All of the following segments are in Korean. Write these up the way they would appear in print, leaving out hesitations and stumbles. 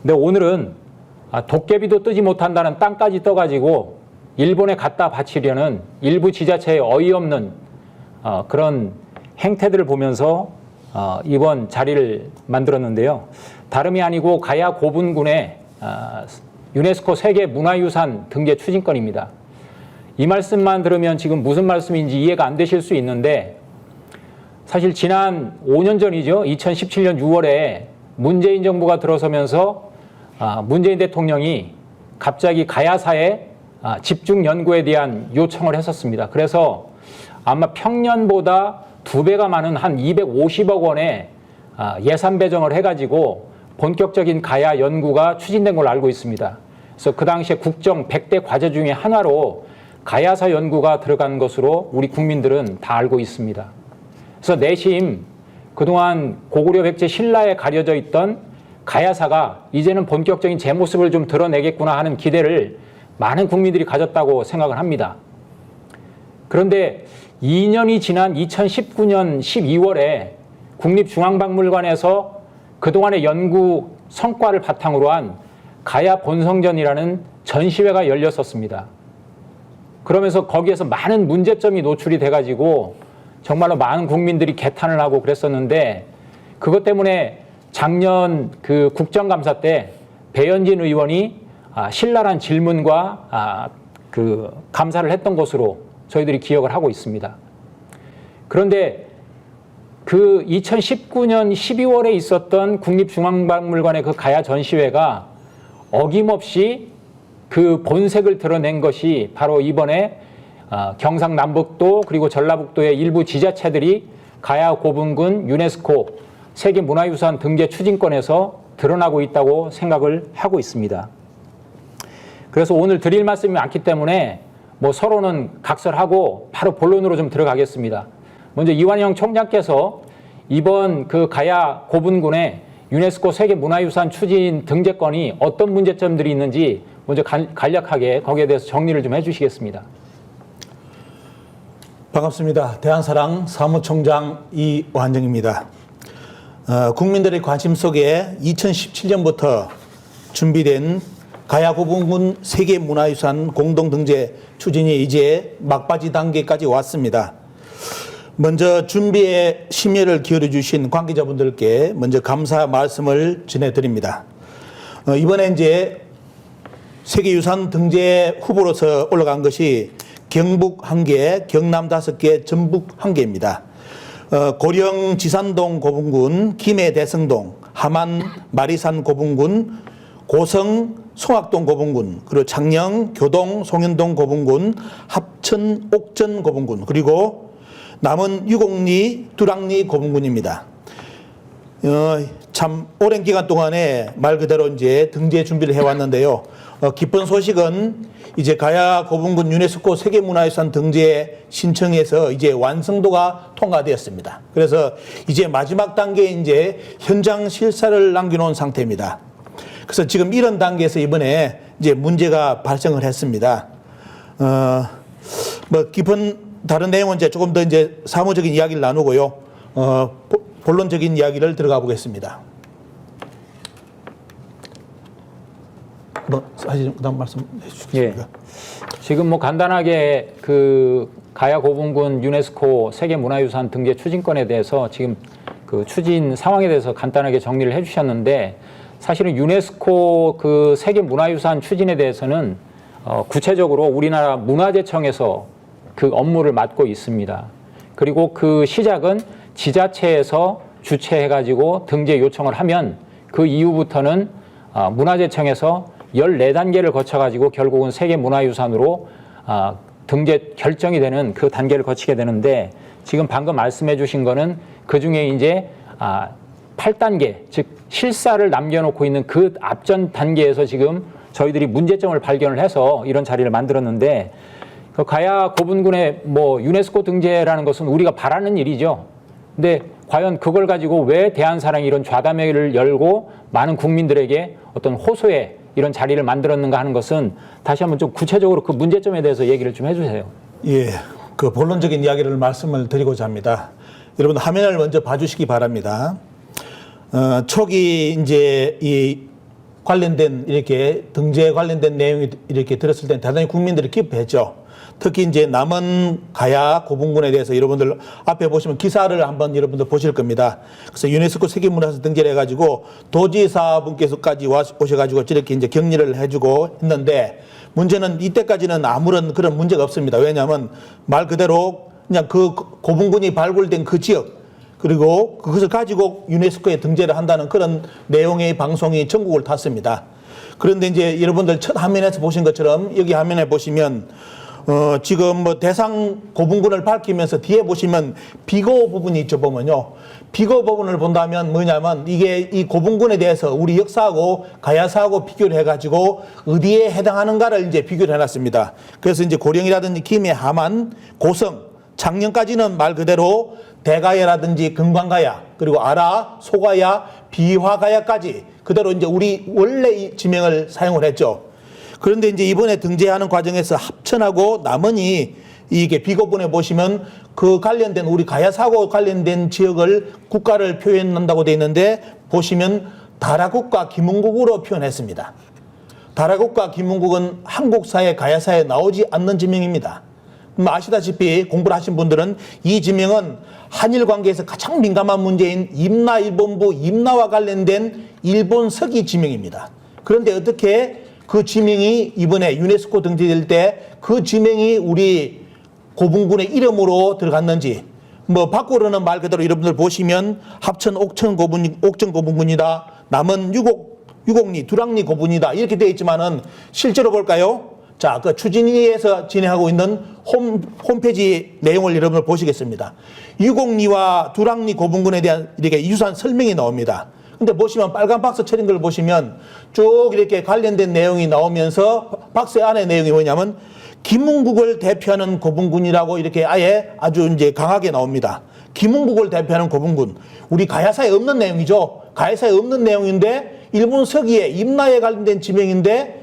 근데 오늘은 도깨비도 뜨지 못한다는 땅까지 떠가지고 일본에 갖다 바치려는 일부 지자체의 어이없는 그런 행태들을 보면서 이번 자리를 만들었는데요. 다름이 아니고 가야 고분군의 유네스코 세계문화유산 등재 추진건입니다. 이 말씀만 들으면 지금 무슨 말씀인지 이해가 안 되실 수 있는데, 사실 지난 5년 전이죠. 2017년 6월에 문재인 정부가 들어서면서 문재인 대통령이 갑자기 가야사의 집중 연구에 대한 요청을 했었습니다. 그래서 아마 평년보다 2배가 많은 한 250억 원의 예산 배정을 해가지고 본격적인 가야 연구가 추진된 걸로 알고 있습니다. 그래서 그 당시에 국정 100대 과제 중에 하나로 가야사 연구가 들어간 것으로 우리 국민들은 다 알고 있습니다. 그래서 내심 그동안 고구려 백제 신라에 가려져 있던 가야사가 이제는 본격적인 제 모습을 좀 드러내겠구나 하는 기대를 많은 국민들이 가졌다고 생각을 합니다. 그런데 2년이 지난 2019년 12월에 국립중앙박물관에서 그동안의 연구 성과를 바탕으로 한 가야 본성전이라는 전시회가 열렸었습니다. 그러면서 거기에서 많은 문제점이 노출이 돼가지고 정말로 많은 국민들이 개탄을 하고 그랬었는데, 그것 때문에 작년 그 국정감사 때 배현진 의원이 신랄한 질문과 그 감사를 했던 것으로 저희들이 기억을 하고 있습니다. 그런데 그 2019년 12월에 있었던 국립중앙박물관의 그 가야 전시회가 어김없이 그 본색을 드러낸 것이 바로 이번에 경상남북도 그리고 전라북도의 일부 지자체들이 가야 고분군 유네스코 세계문화유산 등재 추진권에서 드러나고 있다고 생각을 하고 있습니다. 그래서 오늘 드릴 말씀이 많기 때문에 뭐 서로는 각설하고 바로 본론으로 좀 들어가겠습니다. 먼저 이완영 총장께서 이번 그 가야 고분군의 유네스코 세계문화유산 추진 등재권이 어떤 문제점들이 있는지 먼저 간략하게 거기에 대해서 정리를 좀 해주시겠습니다. 반갑습니다. 대한사랑 사무총장 이완정입니다. 국민들의 관심 속에 2017년부터 준비된 가야 고분군 세계문화유산 공동등재 추진이 이제 막바지 단계까지 왔습니다. 먼저 준비에 심혈을 기울여 주신 관계자분들께 먼저 감사 말씀을 전해드립니다. 이번에 이제 세계유산 등재 후보로서 올라간 것이 경북 1개, 경남 5개, 전북 1개입니다. 고령 지산동 고분군, 김해 대성동, 함안 마리산 고분군, 고성 송악동 고분군, 그리고 창녕 교동 송현동 고분군, 합천 옥전 고분군, 그리고 남은 유곡리 두랑리 고분군입니다. 참 오랜 기간 동안에 말 그대로 이제 등재 준비를 해왔는데요. 기쁜 소식은 이제 가야 고분군 유네스코 세계문화유산 등재 신청에서 이제 완성도가 통과되었습니다. 그래서 이제 마지막 단계에 이제 현장 실사를 남겨놓은 상태입니다. 그래서 지금 이런 단계에서 이번에 이제 문제가 발생을 했습니다. 뭐 깊은 다른 내용은 이제 조금 더 이제 사무적인 이야기를 나누고요. 본론적인 이야기를 들어가 보겠습니다. 사실 그다음 말씀해 주시겠습니까? 예. 지금 뭐 간단하게 그 가야 고분군 유네스코 세계문화유산 등재 추진권에 대해서 지금 그 추진 상황에 대해서 간단하게 정리를 해주셨는데, 사실은 유네스코 그 세계문화유산 추진에 대해서는 구체적으로 우리나라 문화재청에서 그 업무를 맡고 있습니다. 그리고 그 시작은 지자체에서 주최해가지고 등재 요청을 하면 그 이후부터는 문화재청에서 14단계를 거쳐가지고 결국은 세계문화유산으로 등재 결정이 되는 그 단계를 거치게 되는데, 지금 방금 말씀해 주신 거는 그 중에 이제 8단계, 즉 실사를 남겨놓고 있는 그 앞전 단계에서 지금 저희들이 문제점을 발견을 해서 이런 자리를 만들었는데, 그 가야 고분군의 뭐 유네스코 등재라는 것은 우리가 바라는 일이죠. 근데 과연 그걸 가지고 왜 대한사랑이 이런 좌담회를 열고 많은 국민들에게 어떤 호소의 이런 자리를 만들었는가 하는 것은 다시 한번 좀 구체적으로 그 문제점에 대해서 얘기를 좀 해주세요. 예, 그 본론적인 이야기를 말씀을 드리고자 합니다. 여러분 화면을 먼저 봐주시기 바랍니다. 초기 이제 이 관련된 이렇게 등재에 관련된 내용이 이렇게 들었을 때 대단히 국민들이 기뻐했죠. 특히 이제 남원 가야 고분군에 대해서 여러분들 앞에 보시면 기사를 한번 여러분들 보실 겁니다. 그래서 유네스코 세계문화유산 등재를 해가지고 도지사분께서까지 오셔가지고 저렇게 이제 격려를 해주고 했는데 문제는 이때까지는 아무런 그런 문제가 없습니다. 왜냐하면 말 그대로 그냥 그 고분군이 발굴된 그 지역 그리고 그것을 가지고 유네스코에 등재를 한다는 그런 내용의 방송이 전국을 탔습니다. 그런데 이제 여러분들 첫 화면에서 보신 것처럼 여기 화면에 보시면 지금 뭐 대상 고분군을 밝히면서 뒤에 보시면 비고 부분이 있죠, 보면요. 비고 부분을 본다면 뭐냐면 이게 이 고분군에 대해서 우리 역사하고 가야사하고 비교를 해가지고 어디에 해당하는가를 이제 비교를 해놨습니다. 그래서 이제 고령이라든지 김해, 함안, 고성, 작년까지는 말 그대로 대가야라든지 금관가야, 그리고 아라, 소가야, 비화가야까지 그대로 이제 우리 원래 이 지명을 사용을 했죠. 그런데 이제 이번에 등재하는 과정에서 합천하고 남원이 이게 비고분에 보시면 그 관련된 우리 가야사하고 관련된 지역을 국가를 표현한다고 되어 있는데 보시면 다라국과 김흥국으로 표현했습니다. 다라국과 김흥국은 한국사의 가야사에 나오지 않는 지명입니다. 아시다시피 공부를 하신 분들은 이 지명은 한일 관계에서 가장 민감한 문제인 임나일본부 임나와 관련된 일본 서기 지명입니다. 그런데 어떻게 그 지명이 이번에 유네스코 등재될 때 그 지명이 우리 고분군의 이름으로 들어갔는지 뭐 밖으로는 말 그대로 여러분들 보시면 합천 옥천 고분군이다. 남은 유곡리 두랑리 고분이다. 이렇게 되어 있지만은 실제로 볼까요? 자, 그 추진위에서 진행하고 있는 홈페이지 내용을 여러분들 보시겠습니다. 유곡리와 두랑리 고분군에 대한 이렇게 유사한 설명이 나옵니다. 근데 보시면 빨간 박스 쳐진 걸 보시면 쭉 이렇게 관련된 내용이 나오면서 박스 안에 내용이 뭐냐면 김흥국을 대표하는 고분군이라고 이렇게 아예 아주 이제 강하게 나옵니다. 김흥국을 대표하는 고분군. 우리 가야사에 없는 내용이죠. 가야사에 없는 내용인데 일본 서기에 임나에 관련된 지명인데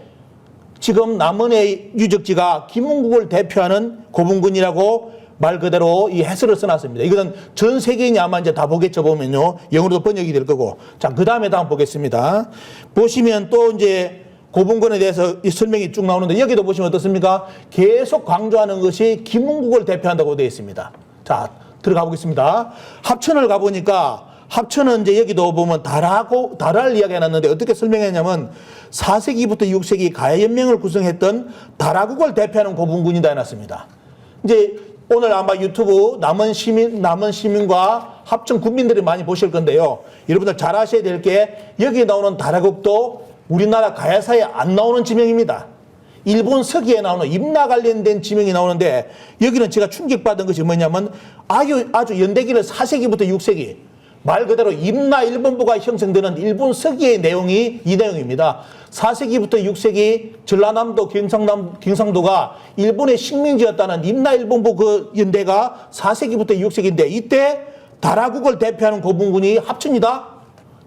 지금 남원의 유적지가 김흥국을 대표하는 고분군이라고 말 그대로 이 해설을 써놨습니다. 이거는 전 세계인이 아마 이제 다 보겠죠, 보면요. 영어로도 번역이 될 거고. 자, 그 다음에 다음 보겠습니다. 보시면 또 이제 고분군에 대해서 이 설명이 쭉 나오는데 여기도 보시면 어떻습니까? 계속 강조하는 것이 김흥국을 대표한다고 되어 있습니다. 자, 들어가 보겠습니다. 합천을 가보니까 합천은 이제 여기도 보면 다라를 이야기해놨는데 어떻게 설명했냐면 4세기부터 6세기 가야연맹을 구성했던 다라국을 대표하는 고분군이다 해놨습니다. 이제 오늘 아마 유튜브 남원 시민과 합천 군민들이 많이 보실 건데요. 여러분들 잘 아셔야 될 게 여기 나오는 다라국도 우리나라 가야사에 안 나오는 지명입니다. 일본 서기에 나오는 임나 관련된 지명이 나오는데 여기는 제가 충격받은 것이 뭐냐면 아주 연대기를 4세기부터 6세기 말 그대로 임나 일본부가 형성되는 일본 서기의 내용이 이 내용입니다. 4세기부터 6세기 전라남도 경상도가 일본의 식민지였다는 임나 일본부 그 연대가 4세기부터 6세기인데 이때 다라국을 대표하는 고분군이 합천이다?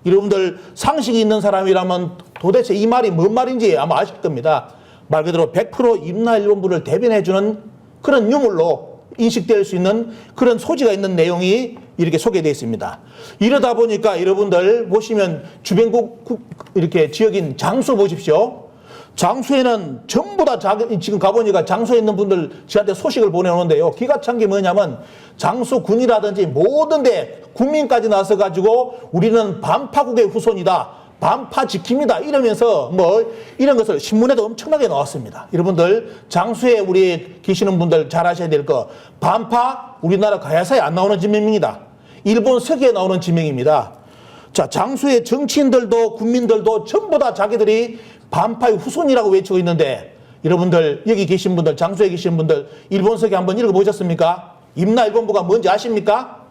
여러분들 상식이 있는 사람이라면 도대체 이 말이 뭔 말인지 아마 아실 겁니다. 말 그대로 100% 임나 일본부를 대변해주는 그런 유물로 인식될 수 있는 그런 소지가 있는 내용이 이렇게 소개되어 있습니다. 이러다 보니까 여러분들 보시면 주변국 이렇게 지역인 장수 보십시오. 장수에는 전부 다 지금 가보니까 장수에 있는 분들 저한테 소식을 보내오는데요. 기가 찬 게 뭐냐면 장수군이라든지 모든 데 국민까지 나서 가지고 우리는 반파국의 후손이다. 반파 지킵니다. 이러면서 뭐 이런 것을 신문에도 엄청나게 나왔습니다. 여러분들 장수에 우리 계시는 분들 잘 아셔야 될 거 반파 우리나라 가야사에 안 나오는 지명입니다. 일본 서기에 나오는 지명입니다. 자, 장수의 정치인들도 국민들도 전부 다 자기들이 반파의 후손이라고 외치고 있는데 여러분들 여기 계신 분들 장수에 계신 분들 일본 서기 한번 읽어보셨습니까? 임나 일본부가 뭔지 아십니까?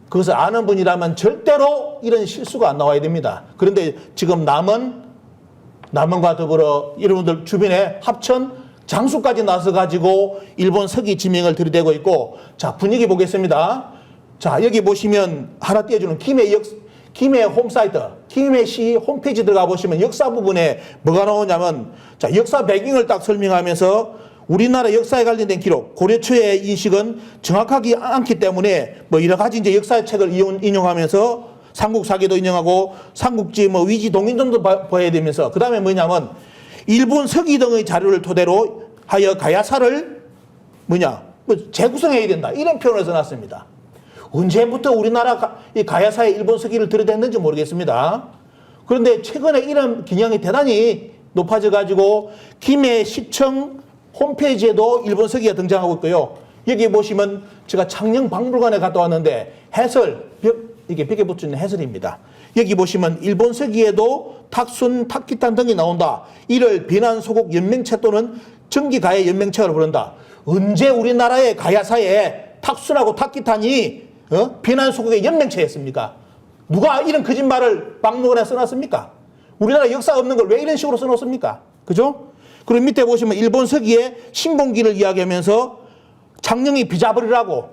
그것을 아는 분이라면 절대로 이런 실수가 안 나와야 됩니다. 그런데 지금 남원과 더불어 여러분들 주변에 합천 장수까지 나서 가지고 일본 서기 지명을 들이대고 있고 자 분위기 보겠습니다. 자 여기 보시면 하나 띄워주는 김해 홈사이트 김해시 홈페이지 들어가 보시면 역사 부분에 뭐가 나오냐면 자 역사 배경을 딱 설명하면서 우리나라 역사에 관련된 기록, 고려 초의 인식은 정확하지 않기 때문에 뭐 여러 가지 이제 역사의 책을 인용하면서 삼국 사기도 인정하고 삼국지 뭐 위지 동인전도 봐야 되면서 그다음에 뭐냐면 일본 서기 등의 자료를 토대로 하여 가야사를 재구성해야 된다. 이런 표현을 써놨습니다. 언제부터 우리나라 이 가야사의 일본 서기를 들여댔는지 모르겠습니다. 그런데 최근에 이런 기량이 대단히 높아져가지고 김해 시청 홈페이지에도 일본 서기가 등장하고 있고요. 여기 보시면 제가 창녕박물관에 갔다 왔는데 해설, 이게 벽에 붙여있는 해설입니다. 여기 보시면 일본 서기에도 탁순, 탁기탄 등이 나온다. 이를 비난소국 연맹체 또는 정기가야 연맹체로 부른다. 언제 우리나라의 가야사에 탁순하고 탁기탄이 비난소국의 연맹체였습니까? 누가 이런 거짓말을 박물관에 써놨습니까? 우리나라 역사 없는 걸 왜 이런 식으로 써놓습니까? 그죠? 그리고 밑에 보시면 일본 서기의 신봉기를 이야기하면서 창녕이 비자벌이라고.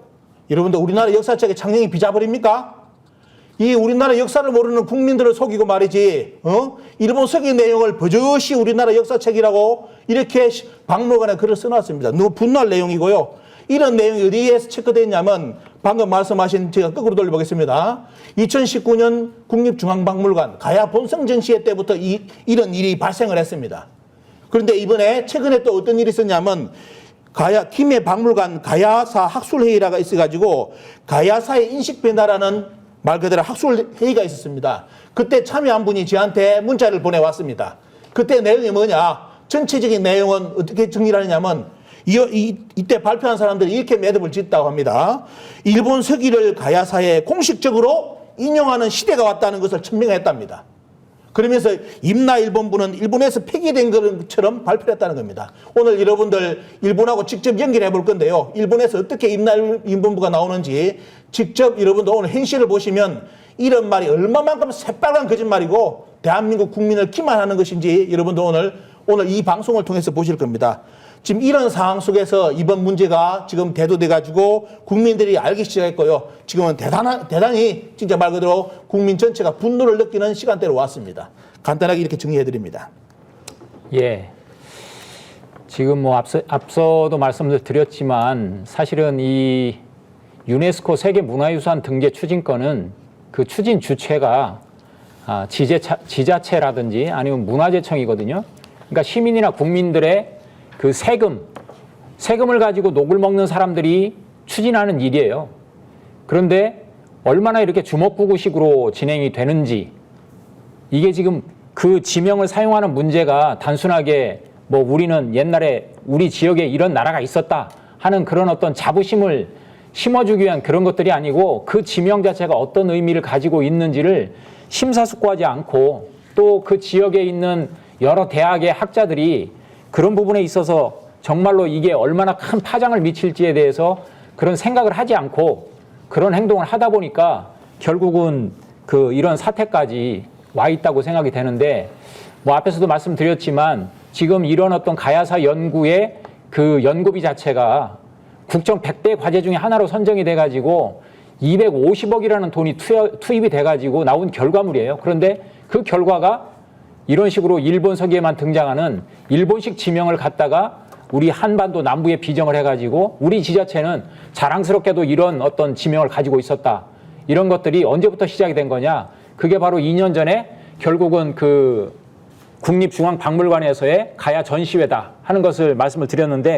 여러분들 우리나라 역사책에 창녕이 비자벌입니까? 이 우리나라 역사를 모르는 국민들을 속이고 말이지, 일본 서기 내용을 버젓이 우리나라 역사책이라고 이렇게 박물관에 글을 써놨습니다. 너무 분노할 내용이고요. 이런 내용이 어디에서 체크되어 있냐면 방금 말씀하신 제가 거꾸로 돌려보겠습니다. 2019년 국립중앙박물관 가야 본성 전시회 때부터 이런 일이 발생을 했습니다. 그런데 이번에 최근에 또 어떤 일이 있었냐면 김해 박물관 가야사 학술회의라가 있어가지고 가야사의 인식변화라는 말 그대로 학술회의가 있었습니다. 그때 참여한 분이 저한테 문자를 보내왔습니다. 그때 내용이 뭐냐? 전체적인 내용은 어떻게 정리를 하느냐면 이때 발표한 사람들이 이렇게 매듭을 짓다고 합니다. 일본 서기를 가야사에 공식적으로 인용하는 시대가 왔다는 것을 천명했답니다. 그러면서 임나일본부는 일본에서 폐기된 것처럼 발표를 했다는 겁니다. 오늘 여러분들 일본하고 직접 연결해 볼 건데요. 일본에서 어떻게 임나일본부가 나오는지 직접 여러분들 오늘 현실을 보시면 이런 말이 얼마만큼 새빨간 거짓말이고 대한민국 국민을 기만하는 것인지 여러분들 오늘 이 방송을 통해서 보실 겁니다. 지금 이런 상황 속에서 이번 문제가 지금 대두돼 가지고 국민들이 알기 시작했고요. 지금은 대단히 진짜 말 그대로 국민 전체가 분노를 느끼는 시간대로 왔습니다. 간단하게 이렇게 정리해 드립니다. 예. 지금 뭐 앞서도 말씀을 드렸지만 사실은 이 유네스코 세계문화유산 등재 추진권은 그 추진 주체가 지자체라든지 아니면 문화재청이거든요. 그러니까 시민이나 국민들의 그 세금을 가지고 녹을 먹는 사람들이 추진하는 일이에요. 그런데 얼마나 이렇게 주먹구구식으로 진행이 되는지, 이게 지금 그 지명을 사용하는 문제가 단순하게 뭐 우리는 옛날에 우리 지역에 이런 나라가 있었다 하는 그런 어떤 자부심을 심어주기 위한 그런 것들이 아니고 그 지명 자체가 어떤 의미를 가지고 있는지를 심사숙고하지 않고 또 그 지역에 있는 여러 대학의 학자들이 그런 부분에 있어서 정말로 이게 얼마나 큰 파장을 미칠지에 대해서 그런 생각을 하지 않고 그런 행동을 하다 보니까 결국은 이런 사태까지 와 있다고 생각이 되는데, 뭐 앞에서도 말씀드렸지만 지금 이런 어떤 가야사 연구의 그 연구비 자체가 국정 100대 과제 중에 하나로 선정이 돼가지고 250억이라는 돈이 투입이 돼가지고 나온 결과물이에요. 그런데 그 결과가 이런 식으로 일본 서기에만 등장하는 일본식 지명을 갖다가 우리 한반도 남부에 비정을 해가지고 우리 지자체는 자랑스럽게도 이런 어떤 지명을 가지고 있었다. 이런 것들이 언제부터 시작이 된 거냐? 그게 바로 2년 전에 결국은 그 국립중앙박물관에서의 가야 전시회다 하는 것을 말씀을 드렸는데,